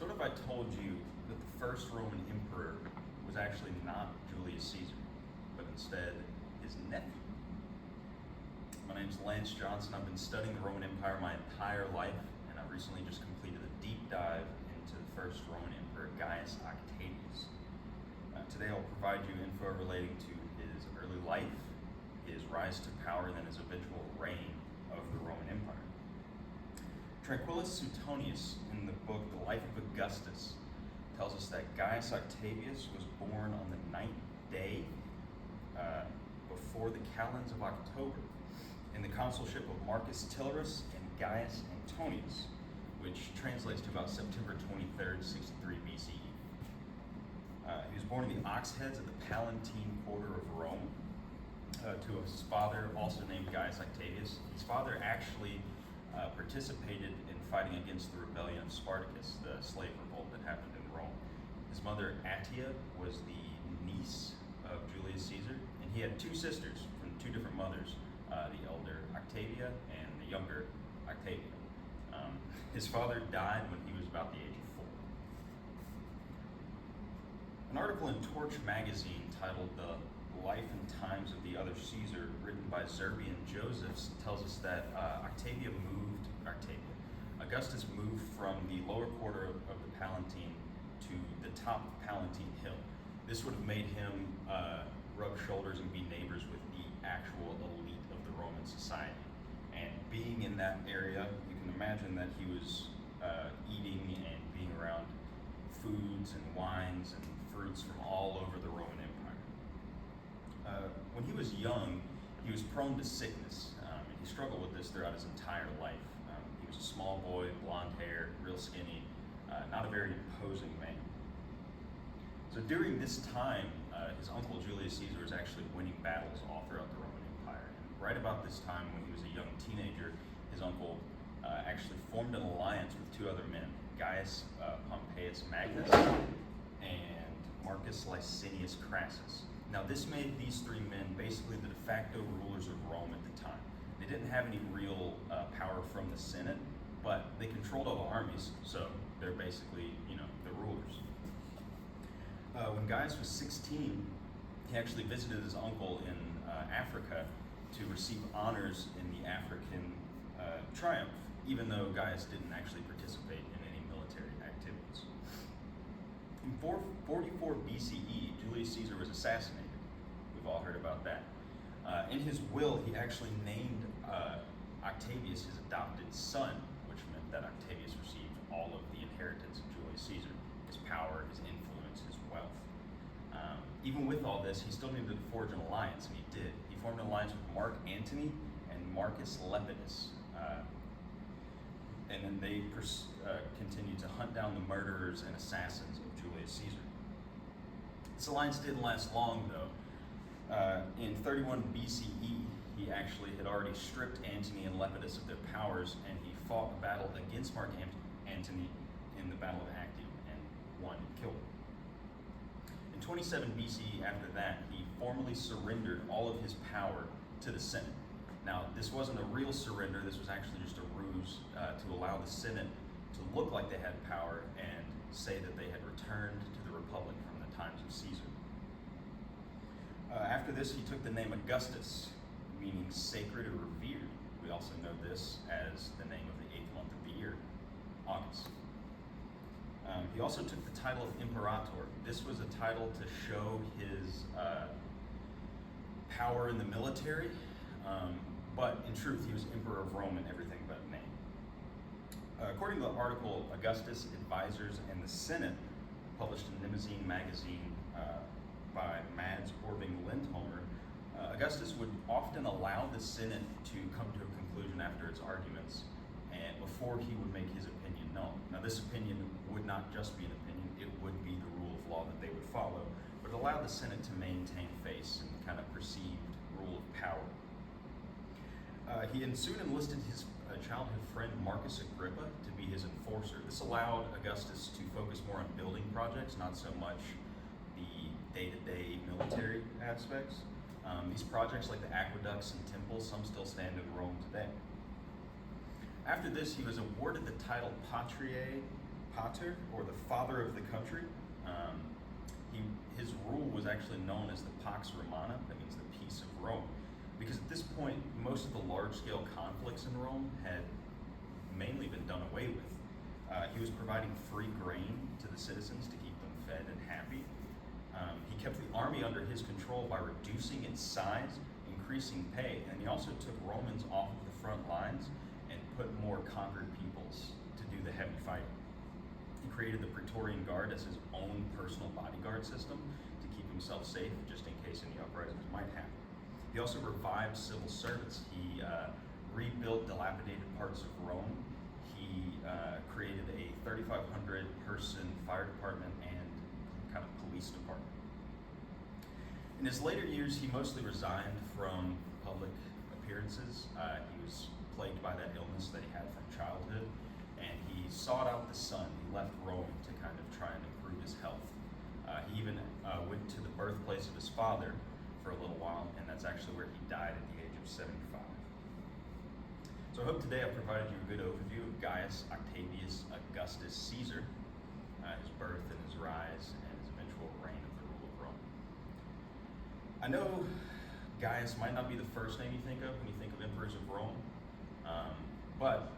So what if I told you that the first Roman emperor was actually not Julius Caesar, but instead his nephew? My name's Lance Johnson. I've been studying the Roman Empire my entire life, and I recently just completed a deep dive into the first Roman emperor, Gaius Octavius. Today I'll provide you info relating to his early life, his rise to power, and then his eventual reign of the Roman Empire. Tranquillus Suetonius, in the book The Life of Augustus, tells us that Gaius Octavius was born on the 9th day before the calends of October in the consulship of Marcus Tillarius and Gaius Antonius, which translates to about September 23rd, 63 BCE. He was born in the Ox Heads of the Palatine quarter of Rome to his father, also named Gaius Octavius. His father actually participated in fighting against the rebellion of Spartacus, the slave revolt that happened in Rome. His mother, Attia, was the niece of Julius Caesar, and he had two sisters from two different mothers, the elder Octavia and the younger Octavia. His father died when he was about the age of 4. An article in Torch magazine titled The Life and Times of the Other Caesar, written by Zerbian Josephs, tells us that Augustus moved from the lower quarter of the Palatine to the top of Palatine Hill. This would have made him rub shoulders and be neighbors with the actual elite of the Roman society. And being in that area, you can imagine that he was eating and being around foods and wines and fruits from all over the Roman Empire. When he was young, he was prone to sickness, and he struggled with this throughout his entire life. He was a small boy, blonde hair, real skinny, not a very imposing man. So during this time, his uncle Julius Caesar was actually winning battles all throughout the Roman Empire. And right about this time, when he was a young teenager, his uncle actually formed an alliance with two other men, Gaius Pompeius Magnus and Marcus Licinius Crassus. Now, this made these three men basically the de facto rulers of Rome at the time. They didn't have any real power from the Senate, but they controlled all the armies, so they're basically, the rulers. When Gaius was 16, he actually visited his uncle in Africa to receive honors in the African triumph, even though Gaius didn't actually participate in any military activities. In 444 BCE, Julius Caesar was assassinated. We've all heard about that. In his will, he actually named Octavius his adopted son, which meant that Octavius received all of the inheritance of Julius Caesar, his power, his influence, his wealth. Even with all this, he still needed to forge an alliance, and he did. He formed an alliance with Mark Antony and Marcus Lepidus. And then they continued to hunt down the murderers and assassins of Julius Caesar. This alliance didn't last long, though. In 31 BCE, he actually had already stripped Antony and Lepidus of their powers, and he fought a battle against Mark Antony in the Battle of Actium and won and killed him. In 27 BCE, after that, he formally surrendered all of his power to the Senate. Now, this wasn't a real surrender. This was actually just a ruse to allow the Senate to look like they had power and say that they had returned to the Republic from the times of Caesar. After this, he took the name Augustus, meaning sacred or revered. We also know this as the name of the 8th month of the year, August. He also took the title of Imperator. This was a title to show his power in the military, but in truth, he was Emperor of Rome in everything but name. According to the article, Augustus' advisors and the Senate, published in Nimezine magazine by Mads Orving Lindholmer, Augustus would often allow the Senate to come to a conclusion after its arguments and before he would make his opinion known. Now, this opinion would not just be an opinion, it would be the rule of law that they would follow, but it allowed the Senate to maintain face and kind of perceived rule of power. He soon enlisted his childhood friend Marcus Agrippa to be his enforcer. This allowed Augustus to focus more on building projects, not so much the day-to-day military aspects. These projects, like the aqueducts and temples, some still stand in Rome today. After this, he was awarded the title Patriae pater, or the father of the country. His rule was actually known as the Pax Romana, that means the peace of Rome, because at this point, most of the large-scale conflicts in Rome had mainly been done away with. He was providing free grain to the citizens to keep them fed and happy. He kept the army under his control by reducing its size, increasing pay, and he also took Romans off of the front lines and put more conquered peoples to do the heavy fighting. He created the Praetorian Guard as his own personal bodyguard system to keep himself safe, just in case any uprisings might happen. He also revived civil service. He rebuilt dilapidated parts of Rome. He created a 3,500 person fire department and kind of police department. In his later years, he mostly resigned from public appearances. He was plagued by that illness that he had from childhood, and he sought out the sun. He left Rome to kind of try and improve his health. He even went to the birthplace of his father for a little while, and that's actually where he died at the age of 75. So I hope today I've provided you a good overview of Gaius Octavius Augustus Caesar, his birth and his rise, and his eventual reign of the rule of Rome. I know Gaius might not be the first name you think of when you think of emperors of Rome, but